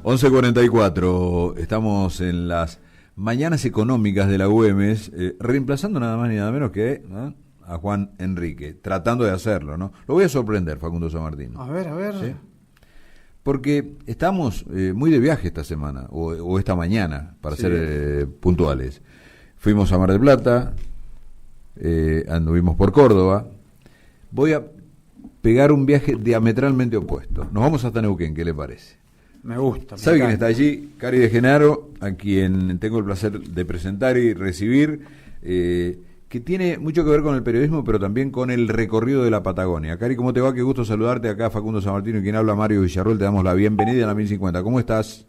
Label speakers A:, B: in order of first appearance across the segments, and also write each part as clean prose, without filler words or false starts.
A: 11:44, estamos en las mañanas económicas de la Güemes, reemplazando nada más ni nada menos que a Juan Enrique, tratando de hacerlo, ¿no? Lo voy a sorprender, Facundo San Martín.
B: A ver.
A: ¿Sí? Porque estamos muy de viaje esta semana, o esta mañana, para ser puntuales. Fuimos a Mar del Plata, anduvimos por Córdoba. Voy a pegar un viaje diametralmente opuesto. Nos vamos hasta Neuquén, ¿qué le parece?
B: Me gusta.
A: ¿Sabe quién está allí? Cari de Genaro, a quien tengo el placer de presentar y recibir, que tiene mucho que ver con el periodismo, pero también con el recorrido de la Patagonia. Cari, ¿cómo te va? Qué gusto saludarte. Acá Facundo San Martín y quien habla, Mario Villarroel. Te damos la bienvenida a la 1050. ¿Cómo estás?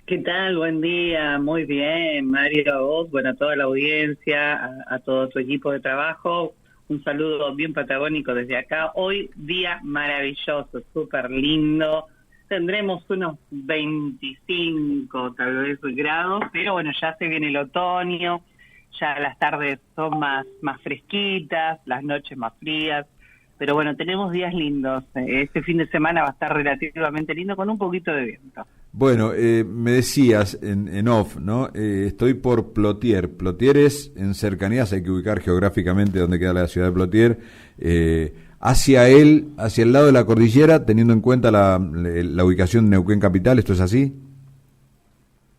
C: ¿Qué tal? Buen día. Muy bien, Mario, a vos, bueno, a toda la audiencia, a todo tu equipo de trabajo. Un saludo bien patagónico desde acá. Hoy día maravilloso, súper lindo. Tendremos unos 25 tal vez grados, pero bueno, ya se viene el otoño, ya las tardes son más fresquitas, las noches más frías, pero bueno, tenemos días lindos. Este fin de semana va a estar relativamente lindo con un poquito de viento.
A: Bueno, me decías en off, ¿no? Estoy por Plotier. Plotier es en cercanías, hay que ubicar geográficamente dónde queda la ciudad de Plotier, hacia el lado de la cordillera, teniendo en cuenta la ubicación de Neuquén capital. ¿Esto es así?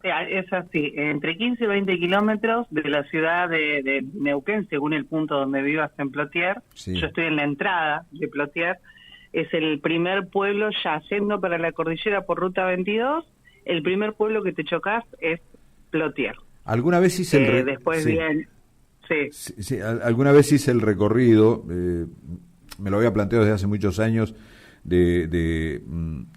C: Es así, entre 15 y 20 kilómetros de la ciudad de Neuquén, según el punto donde vivas en Plotier. Sí. Yo estoy en la entrada de Plotier. Es el primer pueblo, ya yendo para la cordillera por ruta 22, el primer pueblo que te chocas es Plotier.
A: ¿Alguna vez hice el
C: después
A: sí.
C: bien,
A: sí, alguna vez hice el recorrido, me lo había planteado desde hace muchos años, de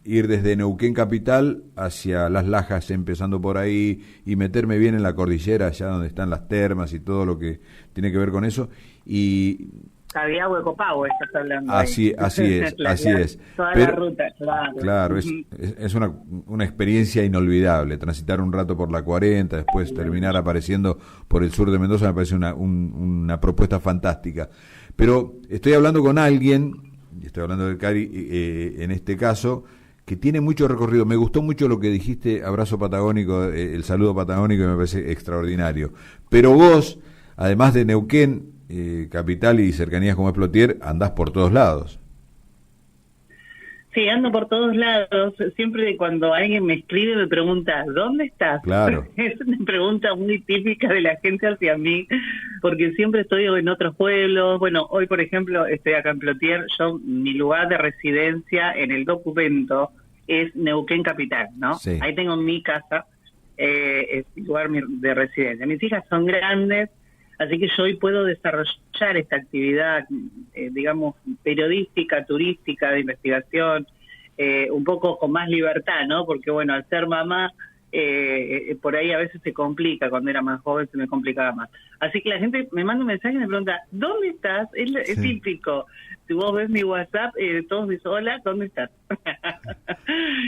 A: ir desde Neuquén capital hacia Las Lajas, empezando por ahí, y meterme bien en la cordillera, allá donde están las termas y todo lo que tiene que ver con eso, y...
C: Cabiagüe, Huecopagüe, estás hablando.
A: Así es.
C: Toda la ruta, claro.
A: Claro, es una experiencia inolvidable, transitar un rato por la 40, después terminar apareciendo por el sur de Mendoza, me parece una propuesta fantástica. Pero estoy hablando con alguien, y estoy hablando de Cari en este caso, que tiene mucho recorrido. Me gustó mucho lo que dijiste, abrazo patagónico, el saludo patagónico, me parece extraordinario. Pero vos, además de Neuquén, capital y cercanías como es Plotier, andás por todos lados.
C: Sí, ando por todos lados. Siempre cuando alguien me escribe me pregunta, ¿dónde estás?
A: Claro.
C: Es una pregunta muy típica de la gente hacia mí, porque siempre estoy en otros pueblos. Bueno, hoy, por ejemplo, estoy acá en Plotier. Mi lugar de residencia en el documento es Neuquén Capital, ¿no?
A: Sí.
C: Ahí tengo mi casa, es mi lugar de residencia. Mis hijas son grandes, así que yo hoy puedo desarrollar esta actividad, digamos, periodística, turística, de investigación, un poco con más libertad, ¿no? Porque, bueno, al ser mamá, por ahí a veces se complica. Cuando era más joven se me complicaba más. Así que la gente me manda un mensaje y me pregunta, ¿dónde estás? Es típico. Si vos ves mi WhatsApp, todos dicen, hola, ¿dónde estás?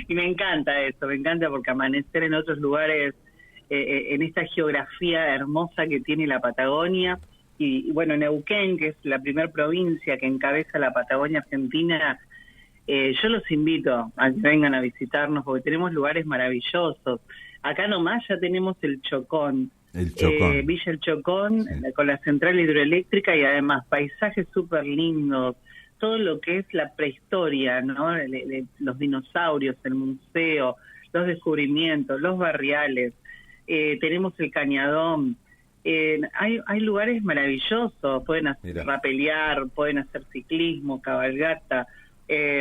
C: Y me encanta eso, me encanta porque amanecer en otros lugares, en esta geografía hermosa que tiene la Patagonia, y bueno, Neuquén, que es la primer provincia que encabeza la Patagonia Argentina, yo los invito a que vengan a visitarnos porque tenemos lugares maravillosos. Acá nomás ya tenemos el Chocón, Villa El Chocón, sí, con la central hidroeléctrica y además paisajes súper lindos, todo lo que es la prehistoria, ¿no? Los dinosaurios, el museo, los descubrimientos, los barriales. Tenemos el Cañadón, hay lugares maravillosos, pueden hacer rapelear, pueden hacer ciclismo, cabalgata,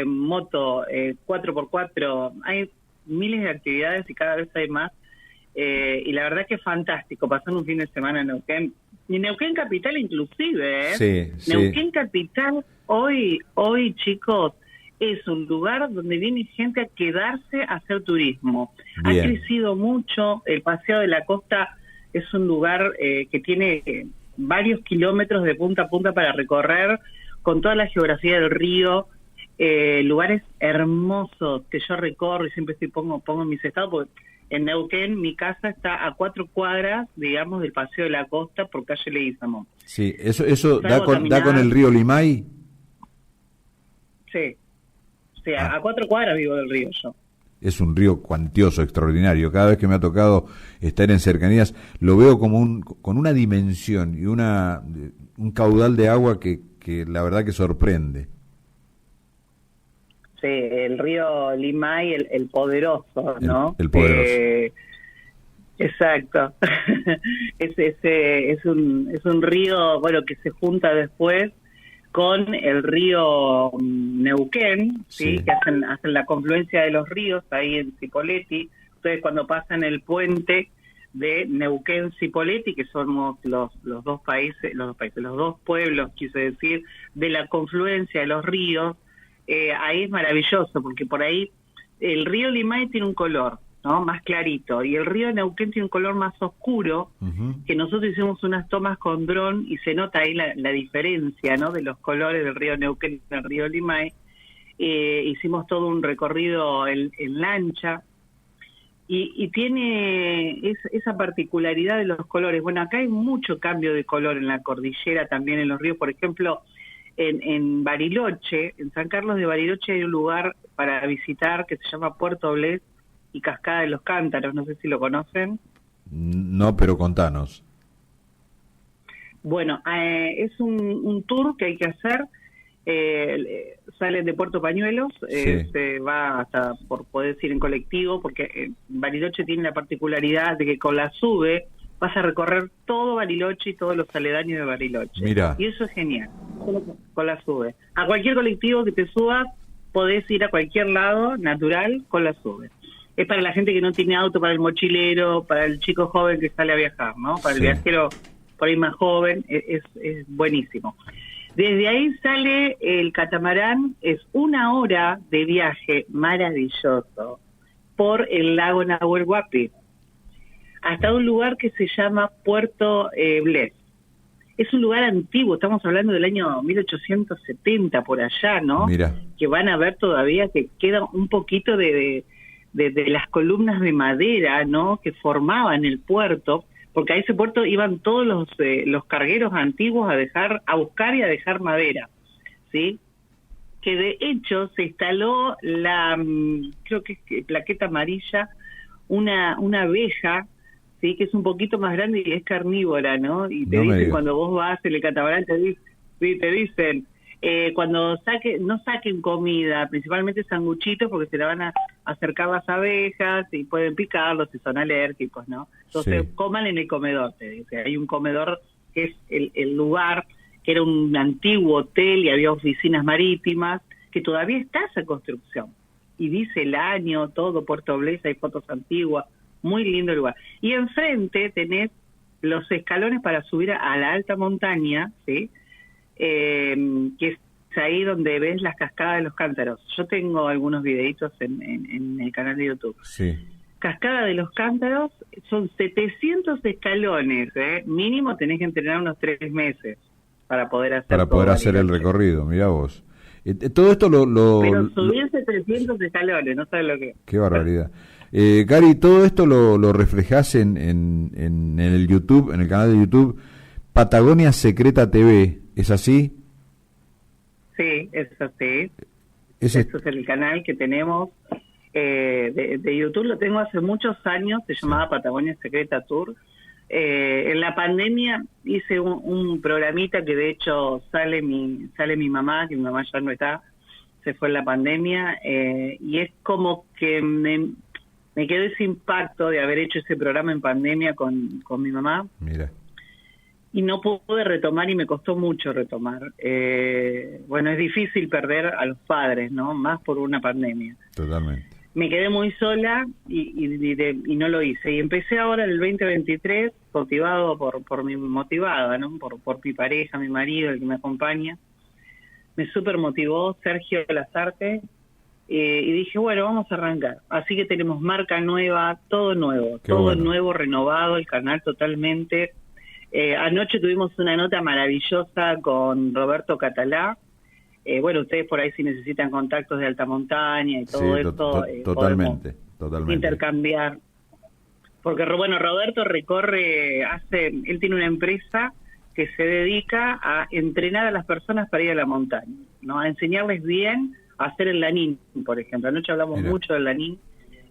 C: moto, 4x4, hay miles de actividades y cada vez hay más, y la verdad que es fantástico pasar un fin de semana en Neuquén, y Neuquén Capital inclusive,
A: Sí.
C: Neuquén Capital hoy chicos, es un lugar donde viene gente a quedarse a hacer turismo. Bien. Ha crecido mucho, el Paseo de la Costa es un lugar que tiene varios kilómetros de punta a punta para recorrer, con toda la geografía del río, lugares hermosos que yo recorro y siempre pongo en mis estados, porque en Neuquén mi casa está a 4 cuadras, digamos, del Paseo de la Costa por calle Leguizamón.
A: Sí, eso da con el río Limay.
C: Sí. O sea, a 4 cuadras vivo del río yo.
A: es un río cuantioso, extraordinario. Cada vez que me ha tocado estar en cercanías, lo veo como con una dimensión y un caudal de agua que la verdad que sorprende.
C: Sí, el río Limay, el poderoso, ¿no?
A: El poderoso.
C: Exacto. es un río, bueno, que se junta después con el río Neuquén, ¿sí? Que hacen la confluencia de los ríos ahí en Cipolletti. Ustedes cuando pasan el puente de Neuquén-Cipolletti, que somos los dos pueblos, quise decir, de la confluencia de los ríos, ahí es maravilloso, porque por ahí el río Limay tiene un color, ¿no? Más clarito, y el río Neuquén tiene un color más oscuro, que nosotros hicimos unas tomas con dron y se nota ahí la diferencia, ¿no? De los colores del río Neuquén y del río Limay. Hicimos todo un recorrido en lancha, y tiene esa particularidad de los colores. Bueno, acá hay mucho cambio de color en la cordillera, también en los ríos. Por ejemplo, en Bariloche, en San Carlos de Bariloche, hay un lugar para visitar que se llama Puerto Blés y Cascada de los Cántaros, no sé si lo conocen.
A: No, pero contanos.
C: Bueno, es un tour que hay que hacer, salen de Puerto Pañuelos, se va hasta, por poder ir en colectivo, porque Bariloche tiene la particularidad de que con la SUBE vas a recorrer todo Bariloche y todos los aledaños de Bariloche.
A: Mirá.
C: Y eso es genial, solo con la SUBE. A cualquier colectivo que te subas, podés ir a cualquier lado natural con la SUBE. Es para la gente que no tiene auto, para el mochilero, para el chico joven que sale a viajar, ¿no? Para el viajero por ahí más joven, es buenísimo. Desde ahí sale el catamarán, es 1 hora de viaje maravilloso por el lago Nahuel Huapi, hasta un lugar que se llama Puerto Blés. Es un lugar antiguo, estamos hablando del año 1870 por allá, ¿no?
A: Mira.
C: Que van a ver todavía que queda un poquito de las columnas de madera, ¿no? Que formaban el puerto, porque a ese puerto iban todos los cargueros antiguos a buscar y a dejar madera, ¿sí? Que de hecho se instaló creo que es plaqueta amarilla, una abeja, sí, que es un poquito más grande y es carnívora, ¿no? Y te dicen cuando vos vas en el catamarán, te dicen cuando no saquen comida, principalmente sanguchitos, porque se la van a acercar las abejas y pueden picarlos si son alérgicos, ¿no? Entonces coman en el comedor, te dice. Hay un comedor que es el lugar, que era un antiguo hotel y había oficinas marítimas, que todavía está esa construcción. Y dice el año, todo, Puerto Blés, hay fotos antiguas, muy lindo lugar. Y enfrente tenés los escalones para subir a la alta montaña, ¿sí? Que es ahí donde ves las cascadas de los Cántaros. Yo tengo algunos videitos en el canal de YouTube.
A: Sí.
C: Cascada de los Cántaros son 700 escalones, mínimo tenés que entrenar unos 3 meses para poder hacer
A: el recorrido. Mirá vos. Todo esto
C: Pero subir 700 escalones, no sabes lo que...
A: Qué barbaridad. Gary, todo esto lo reflejás en el YouTube, en el canal de YouTube Patagonia Secreta TV, ¿es así?
C: Sí, es así. Eso es el canal que tenemos de YouTube, lo tengo hace muchos años, se llamaba Patagonia Secreta Tour. En la pandemia hice un programita que de hecho sale mi mamá, que mi mamá ya no está, se fue en la pandemia, y es como que me quedó ese impacto de haber hecho ese programa en pandemia con mi mamá.
A: Mira.
C: Y no pude retomar y me costó mucho retomar. Bueno, es difícil perder a los padres, ¿no? Más por una pandemia.
A: Totalmente.
C: Me quedé muy sola y no lo hice. Y empecé ahora en el 2023 motivado motivada, ¿no? Por mi pareja, mi marido, el que me acompaña. Me súper motivó Sergio Lazarte y dije, bueno, vamos a arrancar. Así que tenemos marca nueva, todo nuevo, nuevo, renovado, el canal totalmente. Anoche tuvimos una nota maravillosa con Roberto Catalá. Bueno, ustedes por ahí si necesitan contactos de alta montaña y todo esto,
A: totalmente
C: intercambiar. Porque bueno, Roberto recorre, él tiene una empresa que se dedica a entrenar a las personas para ir a la montaña, ¿no? A enseñarles bien a hacer el lanín, por ejemplo. Anoche hablamos mucho del lanín.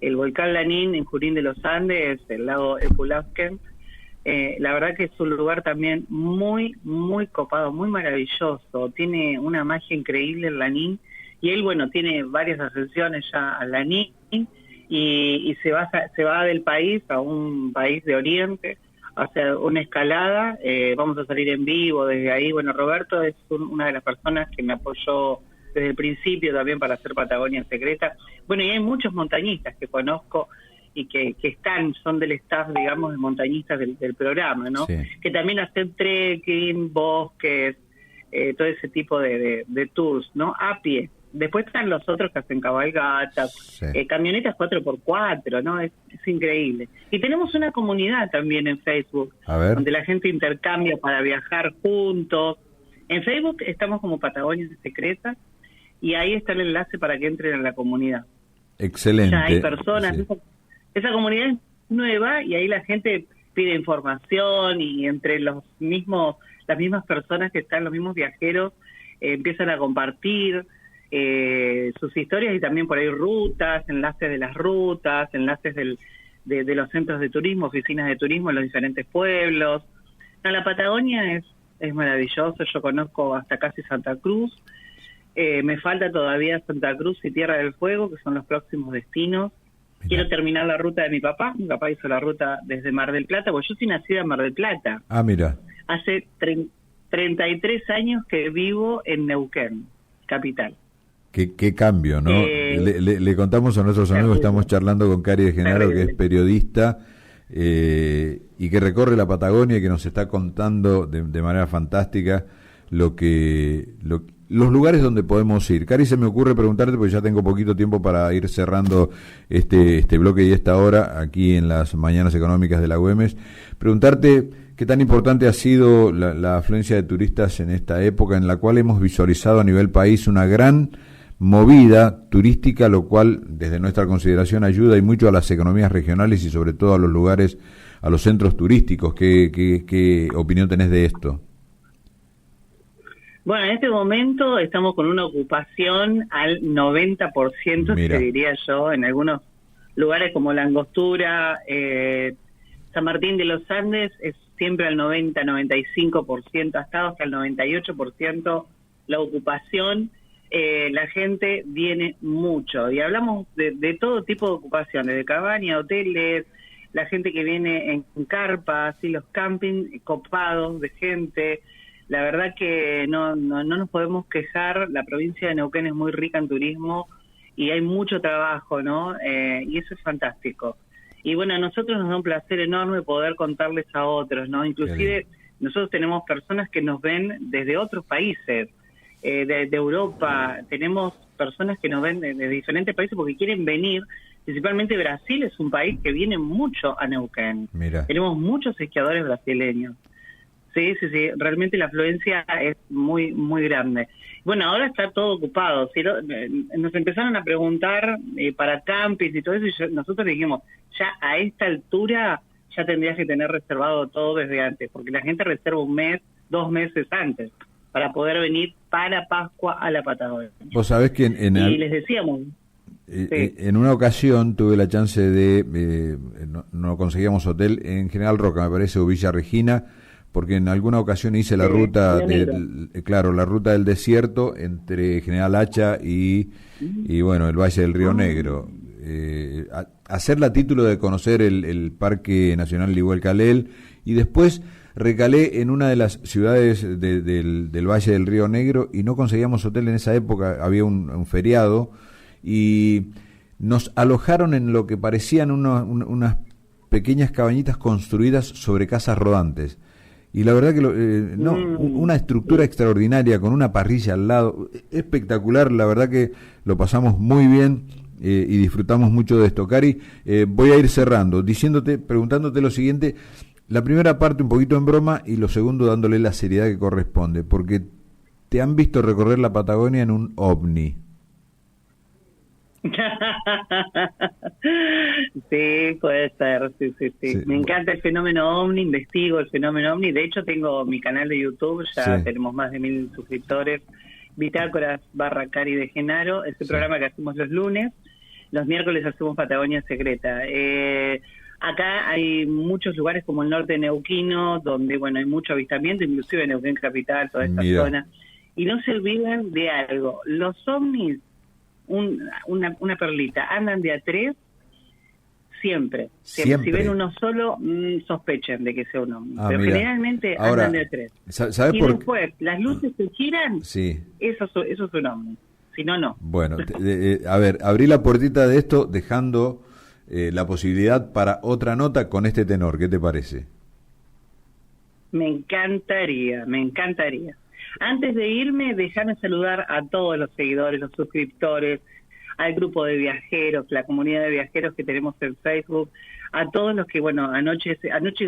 C: el volcán Lanín en Junín de los Andes, el lago Epulafquen. La verdad que es un lugar también muy, muy copado, muy maravilloso. Tiene una magia increíble el Lanín. Y él, bueno, tiene varias ascensiones ya al Lanín y se va del país a un país de Oriente, hace una escalada. Vamos a salir en vivo desde ahí. Bueno, Roberto es una de las personas que me apoyó desde el principio también para hacer Patagonia Secreta. Bueno, y hay muchos montañistas que conozco y que son del staff, digamos, de montañistas del programa, ¿no?
A: Sí.
C: Que también hacen trekking, bosques, todo ese tipo de tours, ¿no? A pie. Después están los otros que hacen cabalgatas,
A: Sí.
C: Camionetas 4x4, ¿no? Es increíble. Y tenemos una comunidad también en Facebook,
A: A ver.
C: donde la gente intercambia para viajar juntos. En Facebook estamos como Patagonia Secreta y ahí está el enlace para que entren a la comunidad.
A: Excelente.
C: Ya hay personas,
A: Sí.
C: esa comunidad es nueva y ahí la gente pide información y entre las mismas personas que están, los mismos viajeros, empiezan a compartir sus historias y también por ahí rutas, enlaces de las rutas, enlaces de los centros de turismo, oficinas de turismo en los diferentes pueblos. No, la Patagonia es maravilloso, yo conozco hasta casi Santa Cruz, me falta todavía Santa Cruz y Tierra del Fuego, que son los próximos destinos.
A: Mirá.
C: Quiero terminar la ruta de mi papá hizo la ruta desde Mar del Plata, porque yo soy nacida en Mar del Plata.
A: Ah, mira.
C: Hace 33 años que vivo en Neuquén, capital.
A: Qué cambio, ¿no? Le contamos a nuestros amigos, estamos charlando con Cari de Genaro, que es periodista y que recorre la Patagonia y que nos está contando de manera fantástica los lugares donde podemos ir. Cari, se me ocurre preguntarte, porque ya tengo poquito tiempo para ir cerrando este bloque y esta hora aquí en las Mañanas Económicas de la Güemes, preguntarte qué tan importante ha sido la afluencia de turistas en esta época en la cual hemos visualizado a nivel país una gran movida turística, lo cual desde nuestra consideración ayuda y mucho a las economías regionales y sobre todo a los lugares, a los centros turísticos. ¿Qué opinión tenés de esto?
C: Bueno, en este momento estamos con una ocupación al 90%,
A: Mira.
C: te diría yo, en algunos lugares como La Angostura, San Martín de los Andes, es siempre al 90-95%, ha estado hasta el 98% la ocupación. La gente viene mucho y hablamos de todo tipo de ocupaciones, de cabañas, hoteles, la gente que viene en carpas y los campings copados de gente. La verdad que no nos podemos quejar, la provincia de Neuquén es muy rica en turismo y hay mucho trabajo, ¿no? Y eso es fantástico. Y bueno, a nosotros nos da un placer enorme poder contarles a otros, ¿no? Inclusive nosotros tenemos personas que nos ven desde otros países, de Europa, tenemos personas que nos ven de diferentes países porque quieren venir. Principalmente Brasil es un país que viene mucho a Neuquén.
A: Mira.
C: Tenemos muchos esquiadores brasileños. Sí, realmente la afluencia es muy, muy grande. Bueno, ahora está todo ocupado. ¿Sí? Nos empezaron a preguntar para campings y todo eso, y nosotros dijimos, ya a esta altura ya tendrías que tener reservado todo desde antes, porque la gente reserva 1 mes, 2 meses antes, para poder venir para Pascua a la Patagonia.
A: Vos sabés que
C: les decíamos...
A: En una ocasión tuve la chance de, no conseguíamos hotel en General Roca, me parece, o Villa Regina, porque en alguna ocasión hice la ruta, la ruta del desierto entre General Hacha y bueno, el Valle del Río Negro. Hacerla a título de conocer el Parque Nacional Iguel-Calel y después recalé en una de las ciudades del Valle del Río Negro y no conseguíamos hotel en esa época, había un feriado y nos alojaron en lo que parecían unas pequeñas cabañitas construidas sobre casas rodantes. Y la verdad que una estructura extraordinaria con una parrilla al lado, espectacular, la verdad que lo pasamos muy bien y disfrutamos mucho de esto. Cari, voy a ir cerrando, preguntándote lo siguiente, la primera parte un poquito en broma y lo segundo dándole la seriedad que corresponde, porque te han visto recorrer la Patagonia en un ovni.
C: Sí, puede ser, sí. Me encanta el fenómeno ovni, investigo el fenómeno ovni, de hecho tengo mi canal de YouTube, ya tenemos más de 1000 suscriptores, Bitácoras /Cari de Genaro, programa que hacemos los lunes, Los miércoles hacemos Patagonia Secreta. Acá hay muchos lugares como el norte neuquino, donde bueno hay mucho avistamiento, inclusive Neuquén Capital, toda esta zona. Y no se olviden de algo, los ovnis, una perlita, andan de a tres siempre. Si ven uno solo, sospechen de que sea un ovni. Pero generalmente ahora, andan de a tres.
A: ¿Sabes
C: y después las luces se giran,
A: sí.
C: Eso es un ovni. Si no, no.
A: Bueno, a ver, abrí la puertita de esto dejando la posibilidad para otra nota con este tenor. ¿Qué te parece?
C: Me encantaría. Antes de irme, déjame saludar a todos los seguidores, los suscriptores, al grupo de viajeros, la comunidad de viajeros que tenemos en Facebook, a todos los que, bueno, anoche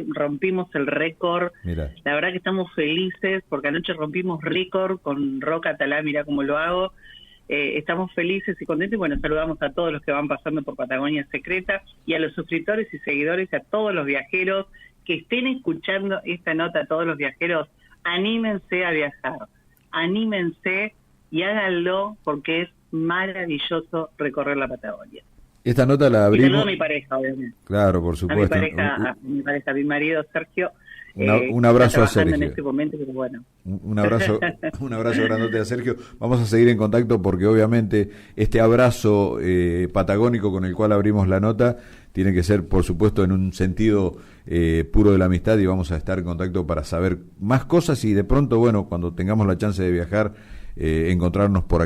C: rompimos el récord.
A: Mirá.
C: La verdad que estamos felices porque anoche rompimos récord con Roca Talá, mirá cómo lo hago. Estamos felices y contentos y bueno, saludamos a todos los que van pasando por Patagonia Secreta y a los suscriptores y seguidores, a todos los viajeros que estén escuchando esta nota, a todos los viajeros, anímense a viajar, anímense y háganlo porque es maravilloso recorrer la Patagonia.
A: Esta nota la abrimos.
C: Y saludo a mi pareja, obviamente.
A: Claro, por supuesto.
C: A mi marido Sergio.
A: Un abrazo a Sergio.
C: En este momento, pero bueno.
A: Un abrazo grandote a Sergio. Vamos a seguir en contacto porque obviamente este abrazo patagónico con el cual abrimos la nota tiene que ser, por supuesto, en un sentido puro de la amistad y vamos a estar en contacto para saber más cosas y de pronto, bueno, cuando tengamos la chance de viajar, encontrarnos por aquí.